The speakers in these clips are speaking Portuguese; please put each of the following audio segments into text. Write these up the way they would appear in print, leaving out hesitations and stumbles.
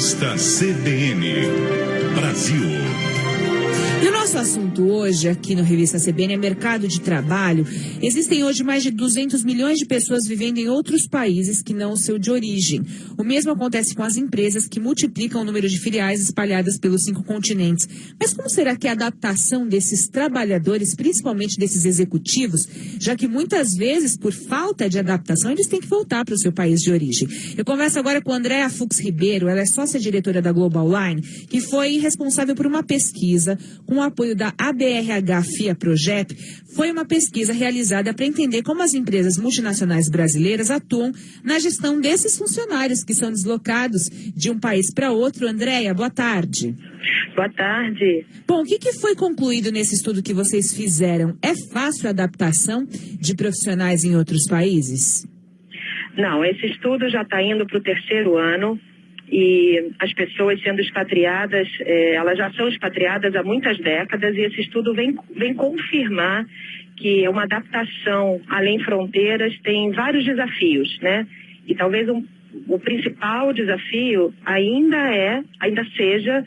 Revista CBN Brasil. E o nosso assunto hoje aqui no Revista CBN é mercado de trabalho. Existem hoje mais de 200 milhões de pessoas vivendo em outros países que não o seu de origem. O mesmo acontece com as empresas que multiplicam o número de filiais espalhadas pelos 5 continentes. Mas como será que é a adaptação desses trabalhadores, principalmente desses executivos, já que muitas vezes, por falta de adaptação, eles têm que voltar para o seu país de origem? Eu converso agora com a Andréa Fux Ribeiro, ela é sócia-diretora da Global Line, que foi responsável por uma pesquisa com o apoio da ABRH FIA Progep. Foi uma pesquisa realizada para entender como as empresas multinacionais brasileiras atuam na gestão desses funcionários que são deslocados de um país para outro. Andréa, boa tarde. Boa tarde. Bom, o que foi concluído nesse estudo que vocês fizeram? É fácil a adaptação de profissionais em outros países? Não, esse estudo já está indo para o 3º ano. E as pessoas sendo expatriadas, elas já são expatriadas há muitas décadas, e esse estudo vem confirmar que uma adaptação além fronteiras tem vários desafios, né? E talvez o principal desafio ainda seja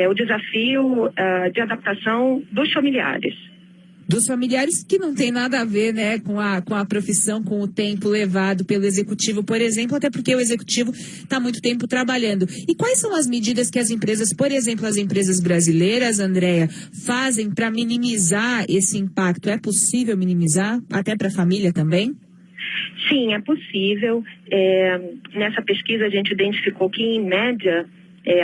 o desafio de adaptação dos familiares. Dos familiares, que não tem nada a ver, né, com a profissão, com o tempo levado pelo executivo, por exemplo, até porque o executivo está muito tempo trabalhando. E quais são as medidas que as empresas, por exemplo, as empresas brasileiras, Andréa, fazem para minimizar esse impacto? É possível minimizar, até para a família também? Sim, é possível. Nessa pesquisa a gente identificou que, em média,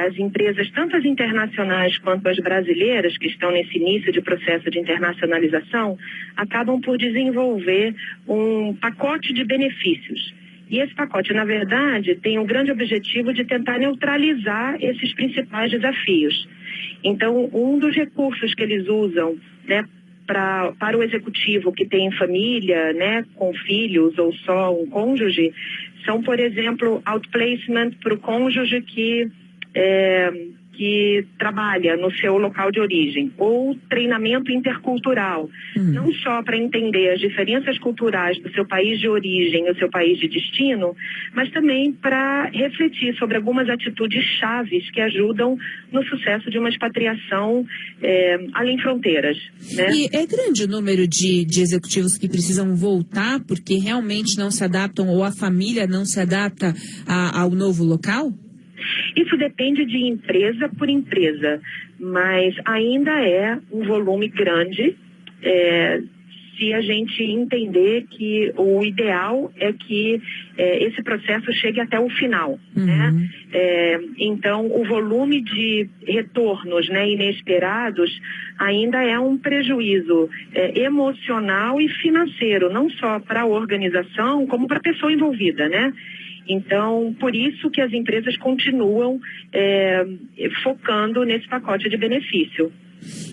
as empresas, tanto as internacionais quanto as brasileiras, que estão nesse início de processo de internacionalização, acabam por desenvolver um pacote de benefícios. E esse pacote, na verdade, tem um grande objetivo de tentar neutralizar esses principais desafios. Então, um dos recursos que eles usam, né, para o executivo que tem família, né, com filhos ou só um cônjuge, são, por exemplo, outplacement para o cônjuge que trabalha no seu local de origem, ou treinamento intercultural, não só para entender as diferenças culturais do seu país de origem e o seu país de destino, mas também para refletir sobre algumas atitudes chaves que ajudam no sucesso de uma expatriação além fronteiras, né? E é grande o número de executivos que precisam voltar porque realmente não se adaptam, ou a família não se adapta ao novo local? Isso depende de empresa por empresa, mas ainda é um volume grande, se a gente entender que o ideal é que esse processo chegue até o final, né? Então, o volume de retornos, né, inesperados ainda é um prejuízo emocional e financeiro, não só para a organização, como para a pessoa envolvida, né? Então, por isso que as empresas continuam focando nesse pacote de benefício.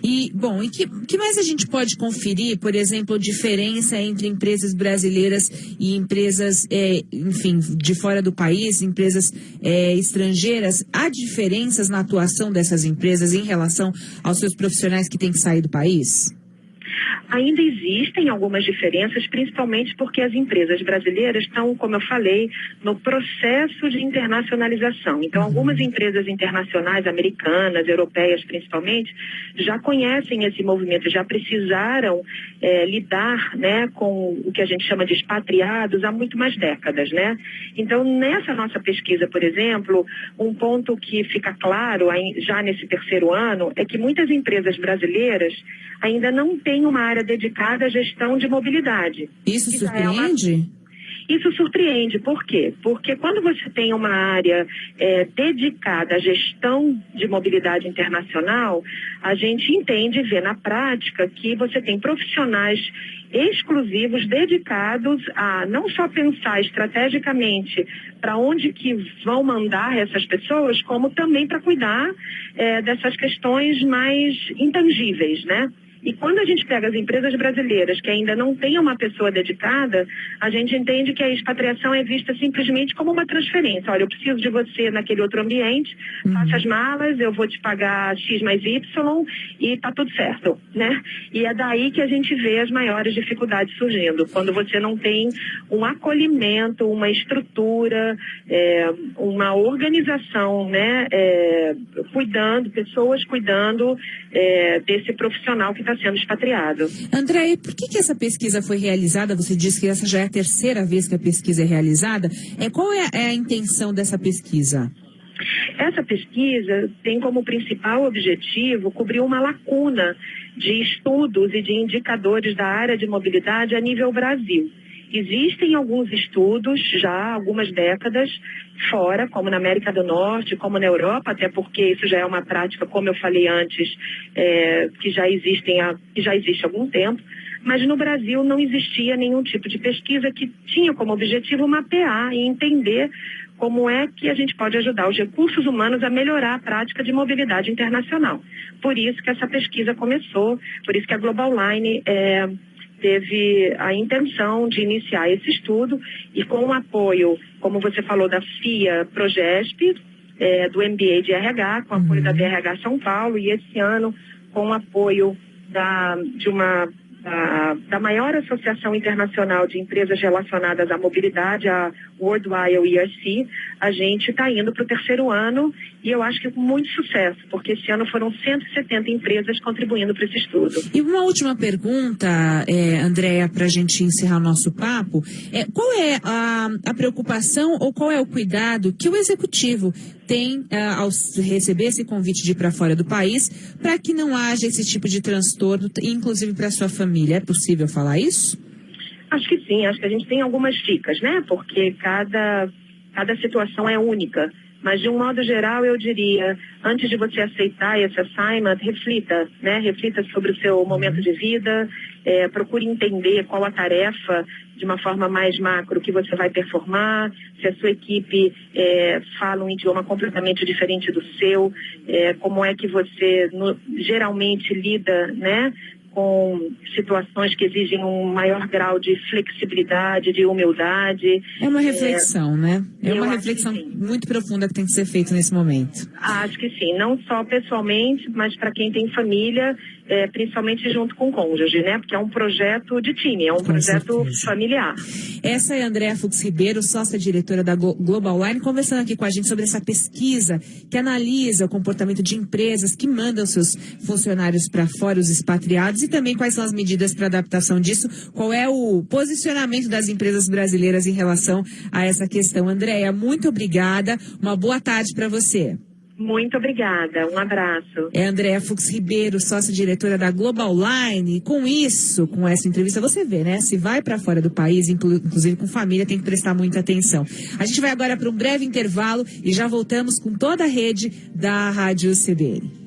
E, bom, que mais a gente pode conferir, por exemplo, a diferença entre empresas brasileiras e empresas, enfim, de fora do país, empresas estrangeiras? Há diferenças na atuação dessas empresas em relação aos seus profissionais que têm que sair do país? Ainda existem algumas diferenças, principalmente porque as empresas brasileiras estão, como eu falei, no processo de internacionalização. Então, algumas empresas internacionais, americanas, europeias principalmente, já conhecem esse movimento, já precisaram lidar, né, com o que a gente chama de expatriados há muito mais décadas, né? Então, nessa nossa pesquisa, por exemplo, um ponto que fica claro já nesse 3º ano é que muitas empresas brasileiras ainda não têm uma área dedicada à gestão de mobilidade. Isso surpreende? Isso surpreende. Por quê? Porque quando você tem uma área dedicada à gestão de mobilidade internacional, a gente entende e vê na prática que você tem profissionais exclusivos dedicados a não só pensar estrategicamente para onde que vão mandar essas pessoas, como também para cuidar dessas questões mais intangíveis, né? E quando a gente pega as empresas brasileiras que ainda não têm uma pessoa dedicada, a gente entende que a expatriação é vista simplesmente como uma transferência. Olha, eu preciso de você naquele outro ambiente, faça as malas, eu vou te pagar X mais Y e tá tudo certo, né? E é daí que a gente vê as maiores dificuldades surgindo, quando você não tem um acolhimento, uma estrutura, uma organização, né? Pessoas cuidando desse profissional que está sendo expatriado. André, e por que essa pesquisa foi realizada? Você disse que essa já é a terceira vez que a pesquisa é realizada. Qual é a intenção dessa pesquisa? Essa pesquisa tem como principal objetivo cobrir uma lacuna de estudos e de indicadores da área de mobilidade a nível Brasil. Existem alguns estudos já há algumas décadas fora, como na América do Norte, como na Europa, até porque isso já é uma prática, como eu falei antes, que já existe há algum tempo, mas no Brasil não existia nenhum tipo de pesquisa que tinha como objetivo mapear e entender como é que a gente pode ajudar os recursos humanos a melhorar a prática de mobilidade internacional. Por isso que essa pesquisa começou, por isso que a Global Line teve a intenção de iniciar esse estudo e com o apoio, como você falou, da FIA Progesp, do MBA de RH, com o apoio da DRH São Paulo, e esse ano com o apoio da maior associação internacional de empresas relacionadas à mobilidade, a Worldwide ERC, a gente está indo para o terceiro ano e eu acho que com muito sucesso, porque esse ano foram 170 empresas contribuindo para esse estudo. E uma última pergunta, Andréa, para a gente encerrar o nosso papo, qual é a preocupação ou qual é o cuidado que o executivo tem ao receber esse convite de ir para fora do país, para que não haja esse tipo de transtorno, inclusive para a sua família? É possível falar isso? Acho que sim, acho que a gente tem algumas dicas, né? Porque cada situação é única. Mas, de um modo geral, eu diria, antes de você aceitar esse assignment, reflita, né? Reflita sobre o seu momento de vida, procure entender qual a tarefa, de uma forma mais macro, que você vai performar, se a sua equipe fala um idioma completamente diferente do seu, como é que você geralmente lida, né? Com situações que exigem um maior grau de flexibilidade, de humildade. É uma reflexão, né? É uma reflexão muito profunda que tem que ser feita nesse momento. Acho que sim, não só pessoalmente, mas para quem tem família, principalmente junto com o cônjuge, né? Porque é um projeto de time, é um projeto familiar. Essa é a Andréa Fux Ribeiro, sócia-diretora da Global Line, conversando aqui com a gente sobre essa pesquisa que analisa o comportamento de empresas que mandam seus funcionários para fora, os expatriados, e também quais são as medidas para adaptação disso, qual é o posicionamento das empresas brasileiras em relação a essa questão. Andréa, muito obrigada, uma boa tarde para você. Muito obrigada, um abraço. É Andréa Fux Ribeiro, sócia-diretora da Global Line. E com isso, com essa entrevista, você vê, né? Se vai para fora do país, inclusive com família, tem que prestar muita atenção. A gente vai agora para um breve intervalo e já voltamos com toda a rede da Rádio CBN.